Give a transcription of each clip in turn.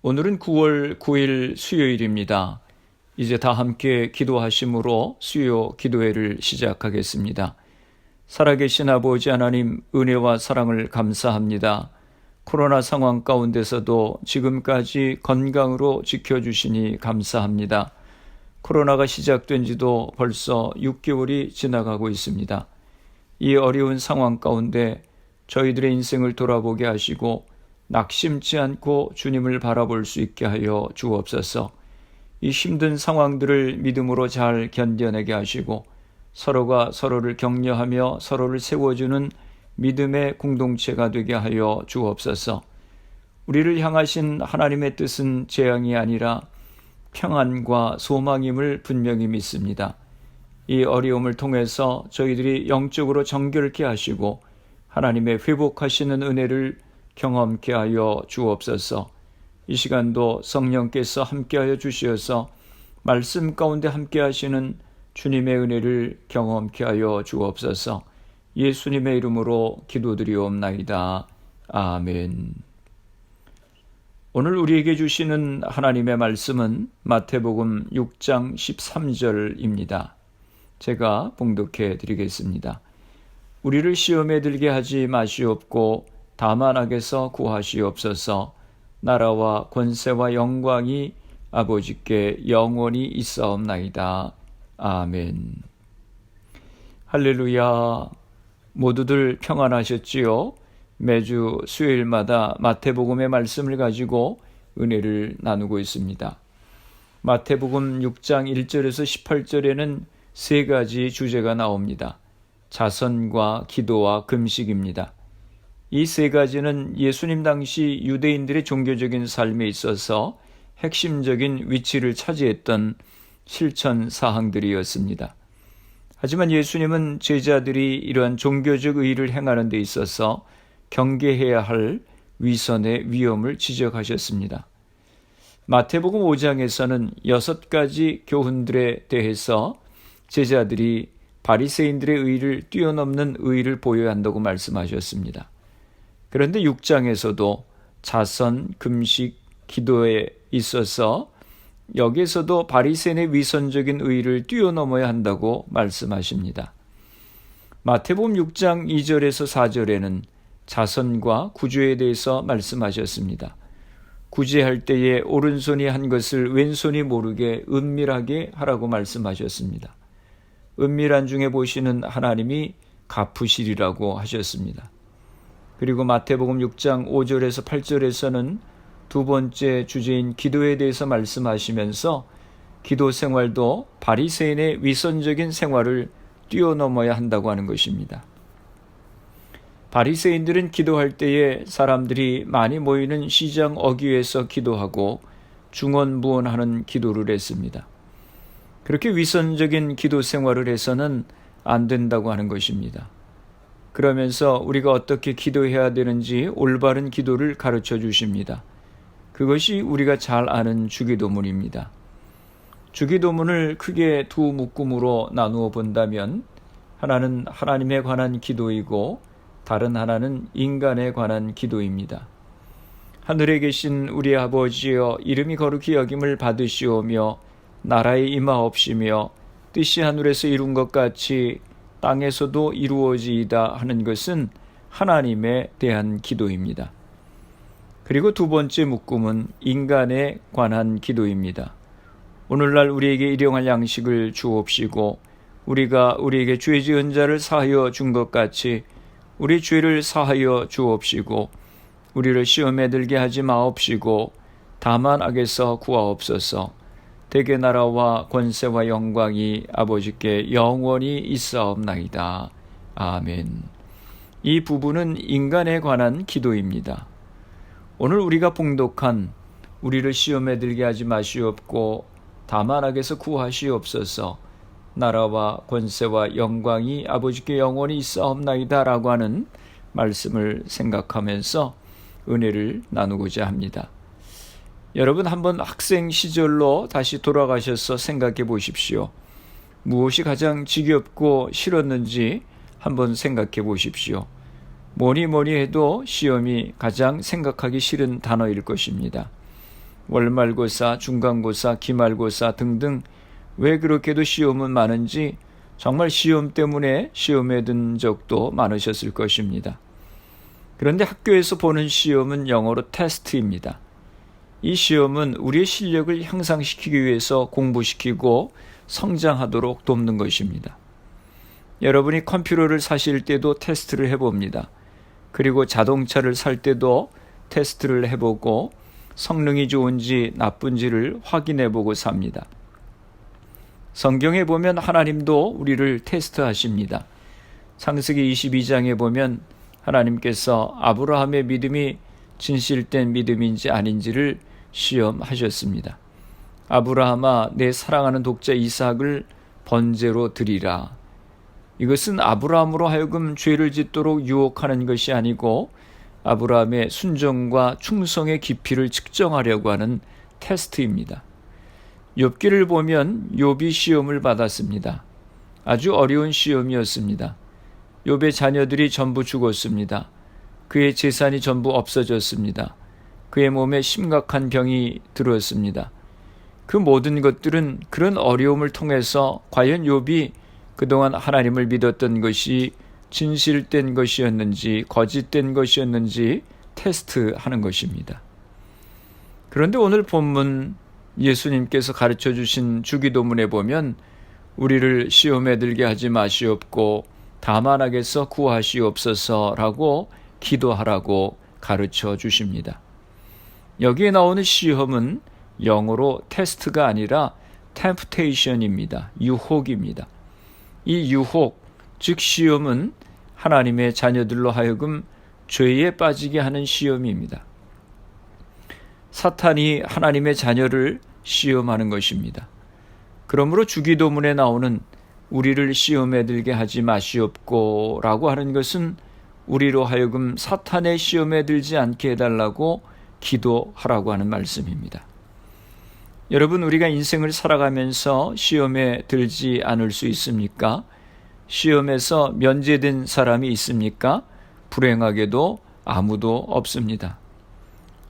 오늘은 9월 9일 수요일입니다. 이제 다 함께 기도하심으로 수요 기도회를 시작하겠습니다. 살아계신 아버지 하나님, 은혜와 사랑을 감사합니다. 코로나 상황 가운데서도 지금까지 건강으로 지켜주시니 감사합니다. 코로나가 시작된 지도 벌써 6개월이 지나가고 있습니다. 이 어려운 상황 가운데 저희들의 인생을 돌아보게 하시고 낙심치 않고 주님을 바라볼 수 있게 하여 주옵소서. 이 힘든 상황들을 믿음으로 잘 견뎌내게 하시고 서로가 서로를 격려하며 서로를 세워주는 믿음의 공동체가 되게 하여 주옵소서. 우리를 향하신 하나님의 뜻은 재앙이 아니라 평안과 소망임을 분명히 믿습니다. 이 어려움을 통해서 저희들이 영적으로 정결케 하시고 하나님의 회복하시는 은혜를 경험케 하여 주옵소서. 이 시간도 성령께서 함께하여 주시어서 말씀 가운데 함께하시는 주님의 은혜를 경험케 하여 주옵소서. 예수님의 이름으로 기도드리옵나이다. 아멘. 오늘 우리에게 주시는 하나님의 말씀은 마태복음 6장 13절입니다. 제가 봉독해 드리겠습니다. 우리를 시험에 들게 하지 마시옵고 다만 악에서 구하시옵소서. 나라와 권세와 영광이 아버지께 영원히 있사옵나이다. 아멘. 할렐루야. 모두들 평안하셨지요? 매주 수요일마다 마태복음의 말씀을 가지고 은혜를 나누고 있습니다. 마태복음 6장 1절에서 18절에는 세 가지 주제가 나옵니다. 자선과 기도와 금식입니다. 이 세 가지는 예수님 당시 유대인들의 종교적인 삶에 있어서 핵심적인 위치를 차지했던 실천 사항들이었습니다. 하지만 예수님은 제자들이 이러한 종교적 의의를 행하는 데 있어서 경계해야 할 위선의 위험을 지적하셨습니다. 마태복음 5장에서는 6가지 교훈들에 대해서 제자들이 바리새인들의 의의를 뛰어넘는 의의를 보여야 한다고 말씀하셨습니다. 그런데 6장에서도 자선, 금식, 기도에 있어서 여기에서도 바리새인의 위선적인 의의를 뛰어넘어야 한다고 말씀하십니다. 마태복음 6장 2절에서 4절에는 자선과 구제에 대해서 말씀하셨습니다. 구제할 때에 오른손이 한 것을 왼손이 모르게 은밀하게 하라고 말씀하셨습니다. 은밀한 중에 보시는 하나님이 갚으시리라고 하셨습니다. 그리고 마태복음 6장 5절에서 8절에서는 두 번째 주제인 기도에 대해서 말씀하시면서 기도 생활도 바리새인의 위선적인 생활을 뛰어넘어야 한다고 하는 것입니다. 바리새인들은 기도할 때에 사람들이 많이 모이는 시장 어귀에서 기도하고 중언부언하는 기도를 했습니다. 그렇게 위선적인 기도 생활을 해서는 안 된다고 하는 것입니다. 그러면서 우리가 어떻게 기도해야 되는지 올바른 기도를 가르쳐 주십니다. 그것이 우리가 잘 아는 주기도문입니다. 주기도문을 크게 두 묶음으로 나누어 본다면 하나는 하나님에 관한 기도이고 다른 하나는 인간에 관한 기도입니다. 하늘에 계신 우리 아버지여, 이름이 거룩히 여김을 받으시오며 나라의 임하옵시며 뜻이 하늘에서 이룬 것 같이 땅에서도 이루어지이다 하는 것은 하나님에 대한 기도입니다. 그리고 두 번째 묶음은 인간에 관한 기도입니다. 오늘날 우리에게 일용할 양식을 주옵시고 우리가 우리에게 죄 지은 자를 사하여 준 것 같이 우리 죄를 사하여 주옵시고 우리를 시험에 들게 하지 마옵시고 다만 악에서 구하옵소서. 대개 나라와 권세와 영광이 아버지께 영원히 있사옵나이다. 아멘. 이 부분은 인간에 관한 기도입니다. 오늘 우리가 봉독한 우리를 시험에 들게 하지 마시옵고 다만 악에서 구하시옵소서. 나라와 권세와 영광이 아버지께 영원히 있사옵나이다 라고 하는 말씀을 생각하면서 은혜를 나누고자 합니다. 여러분, 한번 학생 시절로 다시 돌아가셔서 생각해 보십시오. 무엇이 가장 지겹고 싫었는지 한번 생각해 보십시오. 뭐니 해도 시험이 가장 생각하기 싫은 단어일 것입니다. 월말고사, 중간고사, 기말고사 등등 왜 그렇게도 시험은 많은지 정말 시험 때문에 시험에 든 적도 많으셨을 것입니다. 그런데 학교에서 보는 시험은 영어로 테스트입니다. 이 시험은 우리의 실력을 향상시키기 위해서 공부시키고 성장하도록 돕는 것입니다. 여러분이 컴퓨터를 사실 때도 테스트를 해봅니다. 그리고 자동차를 살 때도 테스트를 해보고 성능이 좋은지 나쁜지를 확인해보고 삽니다. 성경에 보면 하나님도 우리를 테스트하십니다. 창세기 22장에 보면 하나님께서 아브라함의 믿음이 진실된 믿음인지 아닌지를 시험하셨습니다. 아브라함아, 내 사랑하는 독자 이삭을 번제로 드리라. 이것은 아브라함으로 하여금 죄를 짓도록 유혹하는 것이 아니고 아브라함의 순종과 충성의 깊이를 측정하려고 하는 테스트입니다. 욥기를 보면 욥이 시험을 받았습니다. 아주 어려운 시험이었습니다. 욥의 자녀들이 전부 죽었습니다. 그의 재산이 전부 없어졌습니다. 그의 몸에 심각한 병이 들었습니다. 그 모든 것들은 그런 어려움을 통해서 과연 욥이 그동안 하나님을 믿었던 것이 진실된 것이었는지 거짓된 것이었는지 테스트하는 것입니다. 그런데 오늘 본문 예수님께서 가르쳐 주신 주기도문에 보면 우리를 시험에 들게 하지 마시옵고 다만 악에서 구하시옵소서라고 기도하라고 가르쳐 주십니다. 여기에 나오는 시험은 영어로 테스트가 아니라 temptation입니다. 유혹입니다. 이 유혹, 즉 시험은 하나님의 자녀들로 하여금 죄에 빠지게 하는 시험입니다. 사탄이 하나님의 자녀를 시험하는 것입니다. 그러므로 주기도문에 나오는 우리를 시험에 들게 하지 마시옵고 라고 하는 것은 우리로 하여금 사탄의 시험에 들지 않게 해달라고 기도하라고 하는 말씀입니다. 여러분, 우리가 인생을 살아가면서 시험에 들지 않을 수 있습니까? 시험에서 면제된 사람이 있습니까? 불행하게도 아무도 없습니다.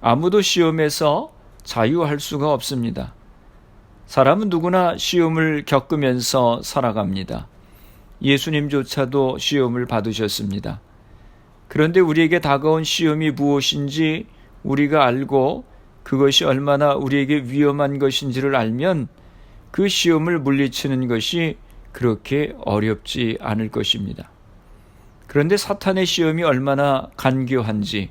아무도 시험에서 자유할 수가 없습니다. 사람은 누구나 시험을 겪으면서 살아갑니다. 예수님조차도 시험을 받으셨습니다. 그런데 우리에게 다가온 시험이 무엇인지 우리가 알고 그것이 얼마나 우리에게 위험한 것인지를 알면 그 시험을 물리치는 것이 그렇게 어렵지 않을 것입니다. 그런데 사탄의 시험이 얼마나 간교한지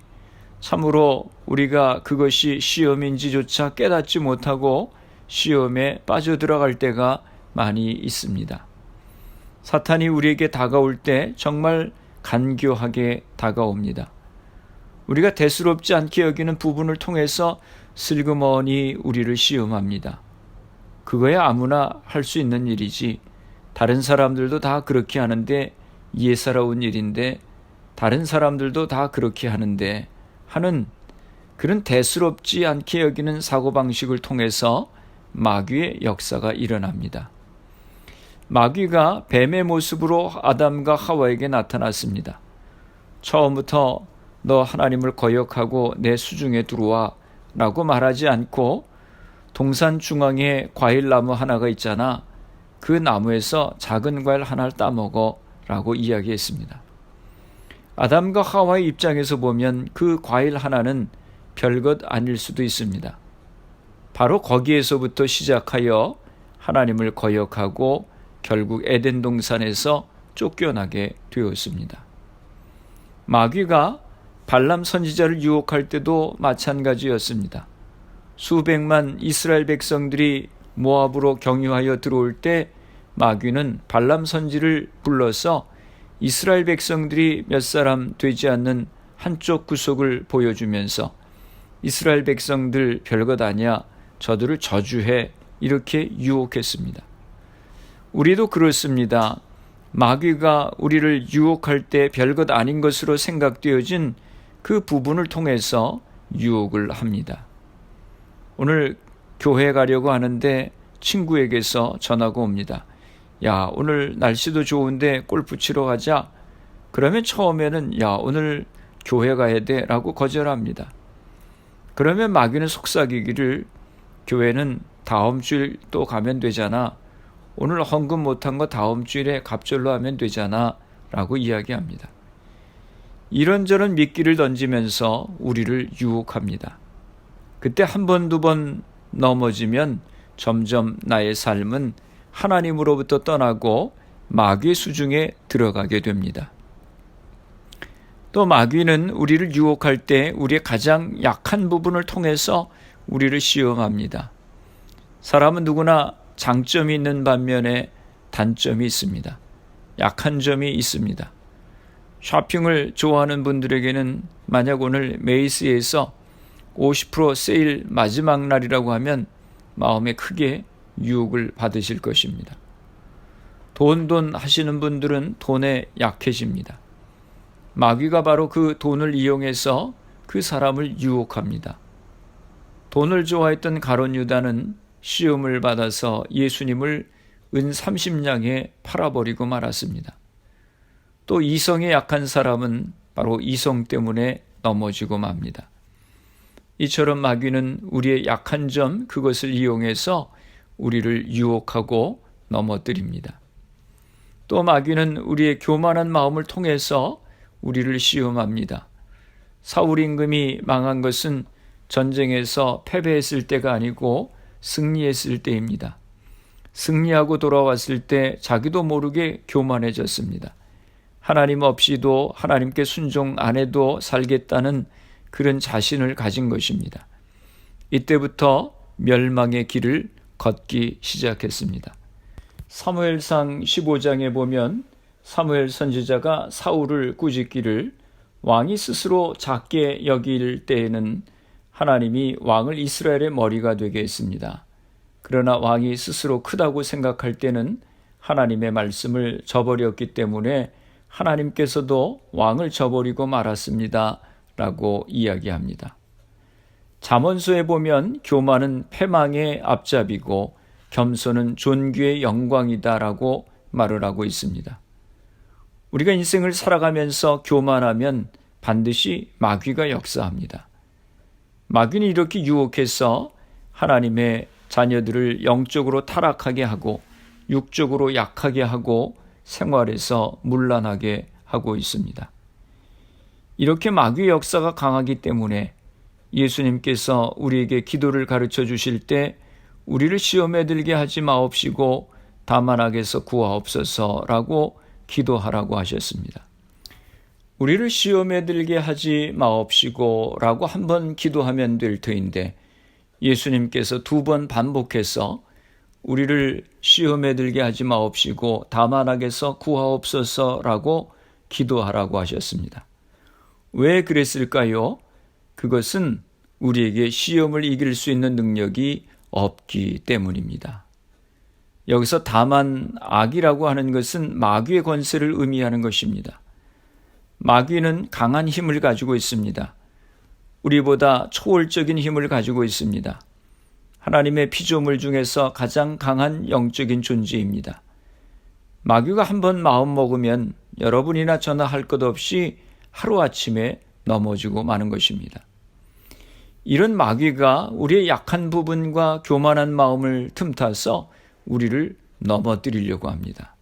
참으로 우리가 그것이 시험인지조차 깨닫지 못하고 시험에 빠져들어갈 때가 많이 있습니다. 사탄이 우리에게 다가올 때 정말 간교하게 다가옵니다. 우리가 대수롭지 않게 여기는 부분을 통해서 슬그머니 우리를 시험합니다. 그거야 아무나 할 수 있는 일이지. 다른 사람들도 다 그렇게 하는데 예사로운 일인데 다른 사람들도 다 그렇게 하는데 하는 그런 대수롭지 않게 여기는 사고방식을 통해서 마귀의 역사가 일어납니다. 마귀가 뱀의 모습으로 아담과 하와에게 나타났습니다. 처음부터 너 하나님을 거역하고 내 수중에 들어와 라고 말하지 않고 동산 중앙에 과일나무 하나가 있잖아. 그 나무에서 작은 과일 하나를 따먹어 라고 이야기했습니다. 아담과 하와의 입장에서 보면 그 과일 하나는 별것 아닐 수도 있습니다. 바로 거기에서부터 시작하여 하나님을 거역하고 결국 에덴 동산에서 쫓겨나게 되었습니다. 마귀가 발람 선지자를 유혹할 때도 마찬가지였습니다. 수백만 이스라엘 백성들이 모압으로 경유하여 들어올 때 마귀는 발람 선지를 불러서 이스라엘 백성들이 몇 사람 되지 않는 한쪽 구석을 보여주면서 이스라엘 백성들 별것 아니야, 저들을 저주해, 이렇게 유혹했습니다. 우리도 그렇습니다. 마귀가 우리를 유혹할 때 별것 아닌 것으로 생각되어진 그 부분을 통해서 유혹을 합니다. 오늘 교회 가려고 하는데 친구에게서 전화가 옵니다. 야, 오늘 날씨도 좋은데 골프 치러 가자. 그러면 처음에는 야, 오늘 교회 가야 돼 라고 거절합니다. 그러면 마귀는 속삭이기를 교회는 다음 주일 또 가면 되잖아. 오늘 헌금 못한 거 다음 주일에 갑절로 하면 되잖아. 라고 이야기합니다. 이런저런 미끼를 던지면서 우리를 유혹합니다. 그때 한 번, 두 번 넘어지면 점점 나의 삶은 하나님으로부터 떠나고 마귀의 수중에 들어가게 됩니다. 또 마귀는 우리를 유혹할 때 우리의 가장 약한 부분을 통해서 우리를 시험합니다. 사람은 누구나 장점이 있는 반면에 단점이 있습니다. 약한 점이 있습니다. 쇼핑을 좋아하는 분들에게는 만약 오늘 메이스에서 50% 세일 마지막 날이라고 하면 마음에 크게 유혹을 받으실 것입니다. 돈 하시는 분들은 돈에 약해집니다. 마귀가 바로 그 돈을 이용해서 그 사람을 유혹합니다. 돈을 좋아했던 가룟 유다는 시험을 받아서 예수님을 은 30냥에 팔아버리고 말았습니다. 또 이성에 약한 사람은 바로 이성 때문에 넘어지고 맙니다. 이처럼 마귀는 우리의 약한 점, 그것을 이용해서 우리를 유혹하고 넘어뜨립니다. 또 마귀는 우리의 교만한 마음을 통해서 우리를 시험합니다. 사울 임금이 망한 것은 전쟁에서 패배했을 때가 아니고 승리했을 때입니다. 승리하고 돌아왔을 때 자기도 모르게 교만해졌습니다. 하나님 없이도 하나님께 순종 안 해도 살겠다는 그런 자신을 가진 것입니다. 이때부터 멸망의 길을 걷기 시작했습니다. 사무엘상 15장에 보면 사무엘 선지자가 사울을 꾸짖기를 왕이 스스로 작게 여길 때에는 하나님이 왕을 이스라엘의 머리가 되게 했습니다. 그러나 왕이 스스로 크다고 생각할 때는 하나님의 말씀을 저버렸기 때문에 하나님께서도 왕을 저버리고 말았습니다. 라고 이야기합니다. 잠언서에 보면 교만은 패망의 앞잡이고 겸손은 존귀의 영광이다 라고 말을 하고 있습니다. 우리가 인생을 살아가면서 교만하면 반드시 마귀가 역사합니다. 마귀는 이렇게 유혹해서 하나님의 자녀들을 영적으로 타락하게 하고 육적으로 약하게 하고 생활에서 문란하게 하고 있습니다. 이렇게 마귀의 역사가 강하기 때문에 예수님께서 우리에게 기도를 가르쳐 주실 때 우리를 시험에 들게 하지 마옵시고 다만 악에서 구하옵소서라고 기도하라고 하셨습니다. 우리를 시험에 들게 하지 마옵시고 라고 한 번 기도하면 될 터인데 예수님께서 2번 반복해서 우리를 시험에 들게 하지 마옵시고 다만 악에서 구하옵소서라고 기도하라고 하셨습니다. 왜 그랬을까요? 그것은 우리에게 시험을 이길 수 있는 능력이 없기 때문입니다. 여기서 다만 악이라고 하는 것은 마귀의 권세를 의미하는 것입니다. 마귀는 강한 힘을 가지고 있습니다. 우리보다 초월적인 힘을 가지고 있습니다. 하나님의 피조물 중에서 가장 강한 영적인 존재입니다. 마귀가 한번 마음 먹으면 여러분이나 저나 할 것 없이 하루아침에 넘어지고 마는 것입니다. 이런 마귀가 우리의 약한 부분과 교만한 마음을 틈타서 우리를 넘어뜨리려고 합니다.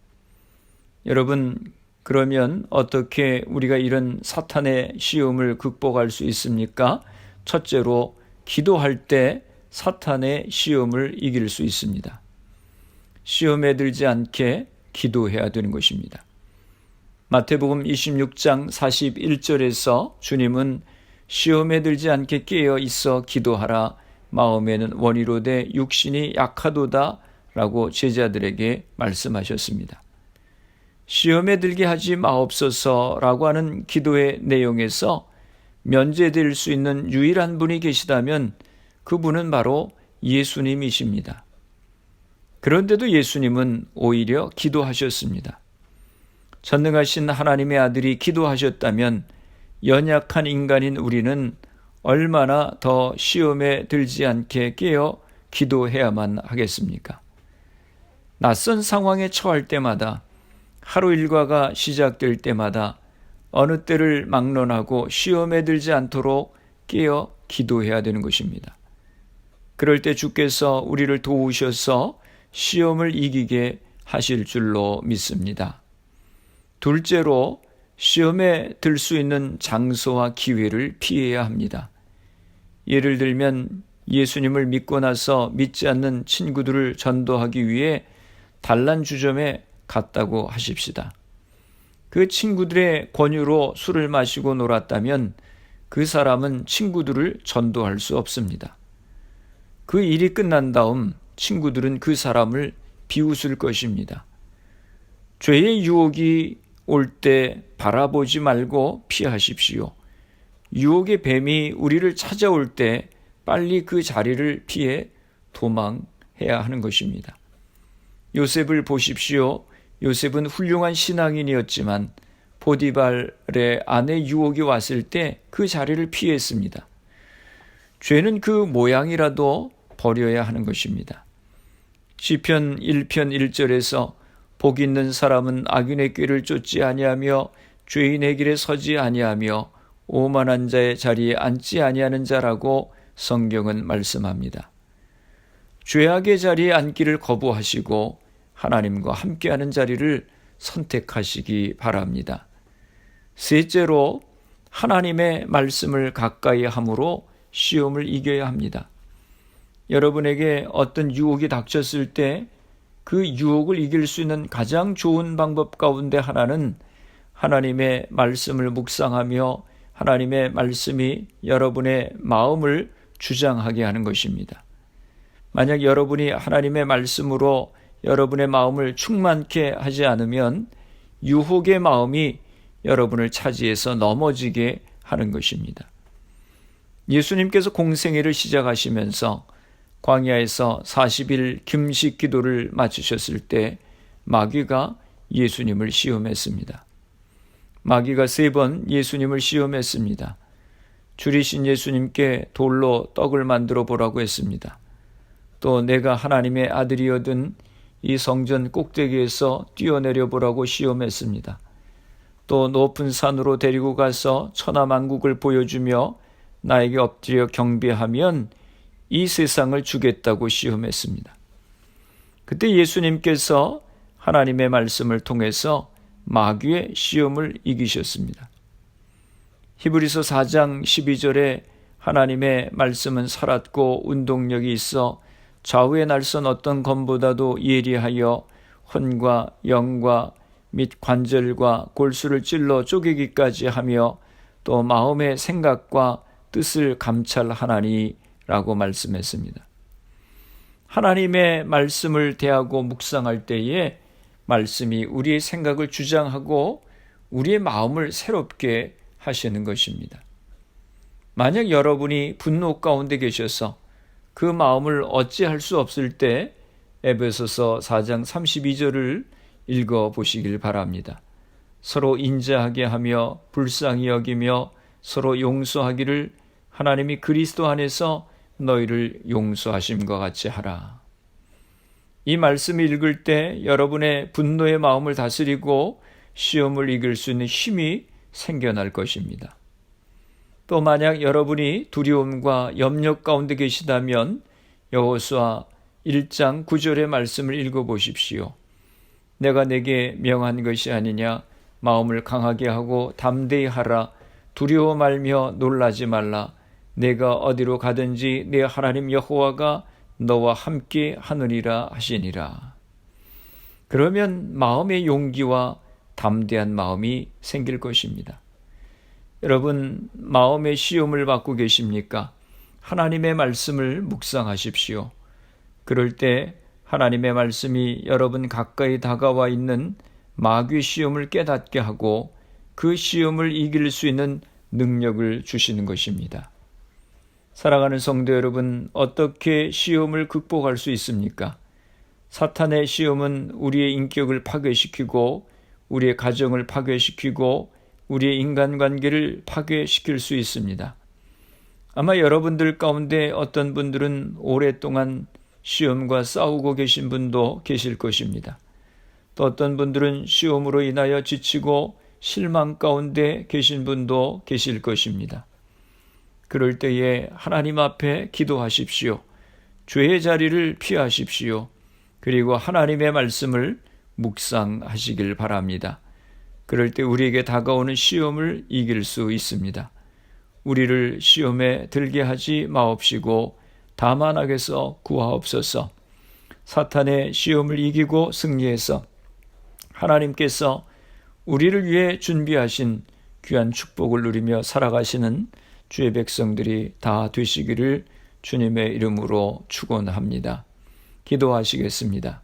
여러분, 그러면 어떻게 우리가 이런 사탄의 시험을 극복할 수 있습니까? 첫째로 기도할 때 사탄의 시험을 이길 수 있습니다. 시험에 들지 않게 기도해야 되는 것입니다. 마태복음 26장 41절에서 주님은 시험에 들지 않게 깨어 있어 기도하라. 마음에는 원이로되 육신이 약하도다 라고 제자들에게 말씀하셨습니다. 시험에 들게 하지 마옵소서라고 하는 기도의 내용에서 면제될 수 있는 유일한 분이 계시다면 그분은 바로 예수님이십니다. 그런데도 예수님은 오히려 기도하셨습니다. 전능하신 하나님의 아들이 기도하셨다면 연약한 인간인 우리는 얼마나 더 시험에 들지 않게 깨어 기도해야만 하겠습니까? 낯선 상황에 처할 때마다 하루 일과가 시작될 때마다 어느 때를 막론하고 시험에 들지 않도록 깨어 기도해야 되는 것입니다. 그럴 때 주께서 우리를 도우셔서 시험을 이기게 하실 줄로 믿습니다. 둘째로, 시험에 들 수 있는 장소와 기회를 피해야 합니다. 예를 들면 예수님을 믿고 나서 믿지 않는 친구들을 전도하기 위해 단란주점에 갔다고 하십시다. 그 친구들의 권유로 술을 마시고 놀았다면 그 사람은 친구들을 전도할 수 없습니다. 그 일이 끝난 다음 친구들은 그 사람을 비웃을 것입니다. 죄의 유혹이 올 때 바라보지 말고 피하십시오. 유혹의 뱀이 우리를 찾아올 때 빨리 그 자리를 피해 도망해야 하는 것입니다. 요셉을 보십시오. 요셉은 훌륭한 신앙인이었지만 보디발의 아내 유혹이 왔을 때 그 자리를 피했습니다. 죄는 그 모양이라도 버려야 하는 것입니다. 시편 1편 1절에서 복 있는 사람은 악인의 꾀를 쫓지 아니하며 죄인의 길에 서지 아니하며 오만한 자의 자리에 앉지 아니하는 자라고 성경은 말씀합니다. 죄악의 자리에 앉기를 거부하시고 하나님과 함께하는 자리를 선택하시기 바랍니다. 셋째로, 하나님의 말씀을 가까이 함으로 시험을 이겨야 합니다. 여러분에게 어떤 유혹이 닥쳤을 때 그 유혹을 이길 수 있는 가장 좋은 방법 가운데 하나는 하나님의 말씀을 묵상하며 하나님의 말씀이 여러분의 마음을 주장하게 하는 것입니다. 만약 여러분이 하나님의 말씀으로 여러분의 마음을 충만케 하지 않으면 유혹의 마음이 여러분을 차지해서 넘어지게 하는 것입니다. 예수님께서 공생애를 시작하시면서 광야에서 40일 금식 기도를 마치셨을 때 마귀가 예수님을 시험했습니다. 마귀가 3번 예수님을 시험했습니다. 줄이신 예수님께 돌로 떡을 만들어 보라고 했습니다. 또 내가 하나님의 아들이거든 이 성전 꼭대기에서 뛰어내려 보라고 시험했습니다. 또 높은 산으로 데리고 가서 천하만국을 보여주며 나에게 엎드려 경배하면 이 세상을 주겠다고 시험했습니다. 그때 예수님께서 하나님의 말씀을 통해서 마귀의 시험을 이기셨습니다. 히브리서 4장 12절에 하나님의 말씀은 살았고 운동력이 있어 좌우의 날선 어떤 검보다도 예리하여 혼과 영과 및 관절과 골수를 찔러 쪼개기까지 하며 또 마음의 생각과 뜻을 감찰하나니 라고 말씀했습니다. 하나님의 말씀을 대하고 묵상할 때에 말씀이 우리의 생각을 주장하고 우리의 마음을 새롭게 하시는 것입니다. 만약 여러분이 분노 가운데 계셔서 그 마음을 어찌할 수 없을 때 에베소서 4장 32절을 읽어보시길 바랍니다. 서로 인자하게 하며 불쌍히 여기며 서로 용서하기를 하나님이 그리스도 안에서 너희를 용서하심과 같이 하라. 이 말씀을 읽을 때 여러분의 분노의 마음을 다스리고 시험을 이길 수 있는 힘이 생겨날 것입니다. 또 만약 여러분이 두려움과 염려 가운데 계시다면 여호수아 1장 9절의 말씀을 읽어보십시오. 내가 내게 명한 것이 아니냐 마음을 강하게 하고 담대히 하라 두려워 말며 놀라지 말라 내가 어디로 가든지 내 하나님 여호와가 너와 함께 하느니라 하시니라. 그러면 마음의 용기와 담대한 마음이 생길 것입니다. 여러분, 마음의 시험을 받고 계십니까? 하나님의 말씀을 묵상하십시오. 그럴 때 하나님의 말씀이 여러분 가까이 다가와 있는 마귀의 시험을 깨닫게 하고 그 시험을 이길 수 있는 능력을 주시는 것입니다. 사랑하는 성도 여러분, 어떻게 시험을 극복할 수 있습니까? 사탄의 시험은 우리의 인격을 파괴시키고 우리의 가정을 파괴시키고 우리의 인간관계를 파괴시킬 수 있습니다. 아마 여러분들 가운데 어떤 분들은 오랫동안 시험과 싸우고 계신 분도 계실 것입니다. 또 어떤 분들은 시험으로 인하여 지치고 실망 가운데 계신 분도 계실 것입니다. 그럴 때에 하나님 앞에 기도하십시오. 죄의 자리를 피하십시오. 그리고 하나님의 말씀을 묵상하시길 바랍니다. 그럴 때 우리에게 다가오는 시험을 이길 수 있습니다. 우리를 시험에 들게 하지 마옵시고 다만 악에서 구하옵소서. 사탄의 시험을 이기고 승리해서 하나님께서 우리를 위해 준비하신 귀한 축복을 누리며 살아가시는 주의 백성들이 다 되시기를 주님의 이름으로 축원합니다. 기도하시겠습니다.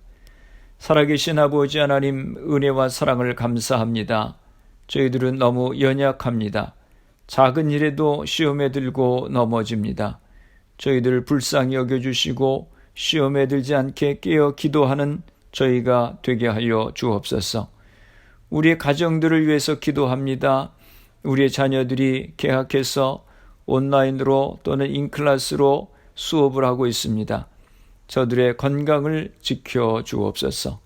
살아계신 아버지 하나님, 은혜와 사랑을 감사합니다. 저희들은 너무 연약합니다. 작은 일에도 시험에 들고 넘어집니다. 저희들을 불쌍히 여겨주시고 시험에 들지 않게 깨어 기도하는 저희가 되게 하여 주옵소서. 우리의 가정들을 위해서 기도합니다. 우리의 자녀들이 개학해서 온라인으로 또는 인클래스로 수업을 하고 있습니다. 저들의 건강을 지켜 주옵소서.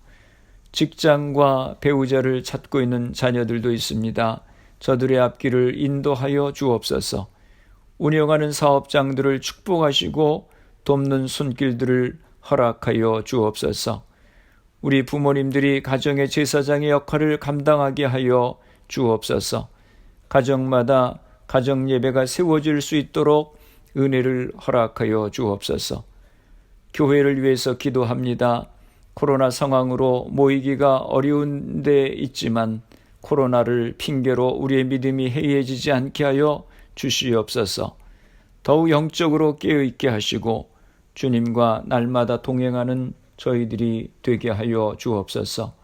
직장과 배우자를 찾고 있는 자녀들도 있습니다. 저들의 앞길을 인도하여 주옵소서. 운영하는 사업장들을 축복하시고 돕는 손길들을 허락하여 주옵소서. 우리 부모님들이 가정의 제사장의 역할을 감당하게 하여 주옵소서. 가정마다 가정 예배가 세워질 수 있도록 은혜를 허락하여 주옵소서. 교회를 위해서 기도합니다. 코로나 상황으로 모이기가 어려운 데 있지만 코로나를 핑계로 우리의 믿음이 해이해지지 않게 하여 주시옵소서. 더욱 영적으로 깨어있게 하시고 주님과 날마다 동행하는 저희들이 되게 하여 주옵소서.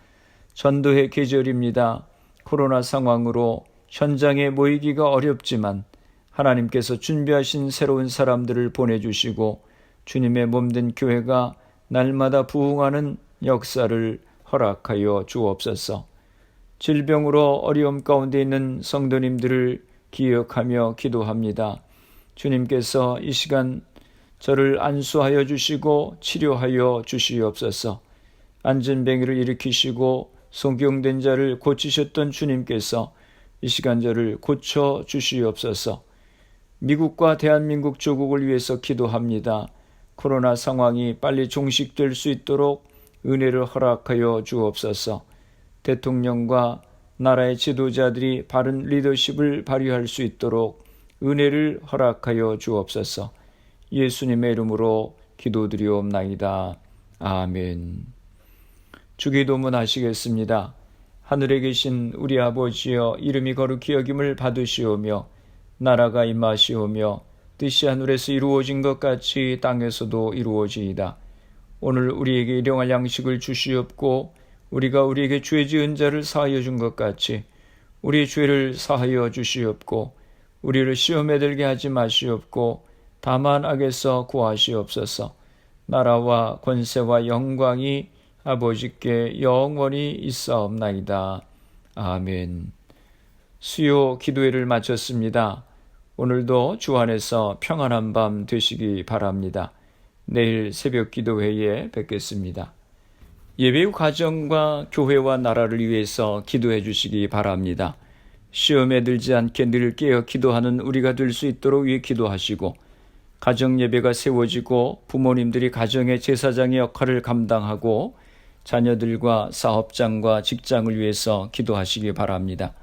전도의 계절입니다. 코로나 상황으로 현장에 모이기가 어렵지만 하나님께서 준비하신 새로운 사람들을 보내주시고 주님의 몸된 교회가 날마다 부흥하는 역사를 허락하여 주옵소서. 질병으로 어려움 가운데 있는 성도님들을 기억하며 기도합니다. 주님께서 이 시간 저를 안수하여 주시고 치료하여 주시옵소서. 안전뱅이를 일으키시고 소경된 자를 고치셨던 주님께서 이 시간 저를 고쳐 주시옵소서. 미국과 대한민국 조국을 위해서 기도합니다. 코로나 상황이 빨리 종식될 수 있도록 은혜를 허락하여 주옵소서. 대통령과 나라의 지도자들이 바른 리더십을 발휘할 수 있도록 은혜를 허락하여 주옵소서. 예수님의 이름으로 기도드리옵나이다. 아멘. 주기도문 하시겠습니다. 하늘에 계신 우리 아버지여, 이름이 거룩히 여김을 받으시오며 나라가 임하시오며 뜻이 하늘에서 이루어진 것 같이 땅에서도 이루어지이다. 오늘 우리에게 일용할 양식을 주시옵고 우리가 우리에게 죄 지은 자를 사하여 준 것 같이 우리 죄를 사하여 주시옵고 우리를 시험에 들게 하지 마시옵고 다만 악에서 구하시옵소서. 나라와 권세와 영광이 아버지께 영원히 있사옵나이다. 아멘. 수요 기도회를 마쳤습니다. 오늘도 주 안에서 평안한 밤 되시기 바랍니다. 내일 새벽 기도회에 뵙겠습니다. 예배 후 가정과 교회와 나라를 위해서 기도해 주시기 바랍니다. 시험에 들지 않게 늘 깨어 기도하는 우리가 될 수 있도록 위해 기도하시고, 가정 예배가 세워지고 부모님들이 가정의 제사장의 역할을 감당하고 자녀들과 사업장과 직장을 위해서 기도하시기 바랍니다.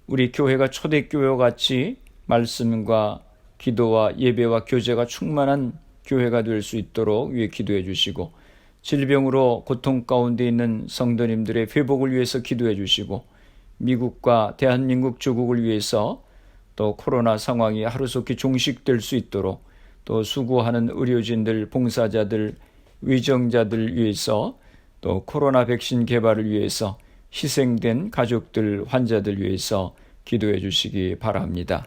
우리 교회가 초대교회와 같이 말씀과 기도와 예배와 교제가 충만한 교회가 될 수 있도록 위해 기도해 주시고, 질병으로 고통 가운데 있는 성도님들의 회복을 위해서 기도해 주시고, 미국과 대한민국 조국을 위해서 또 코로나 상황이 하루속히 종식될 수 있도록, 또 수고하는 의료진들, 봉사자들, 위정자들 위해서, 또 코로나 백신 개발을 위해서 희생된 가족들, 환자들 위해서 기도해 주시기 바랍니다.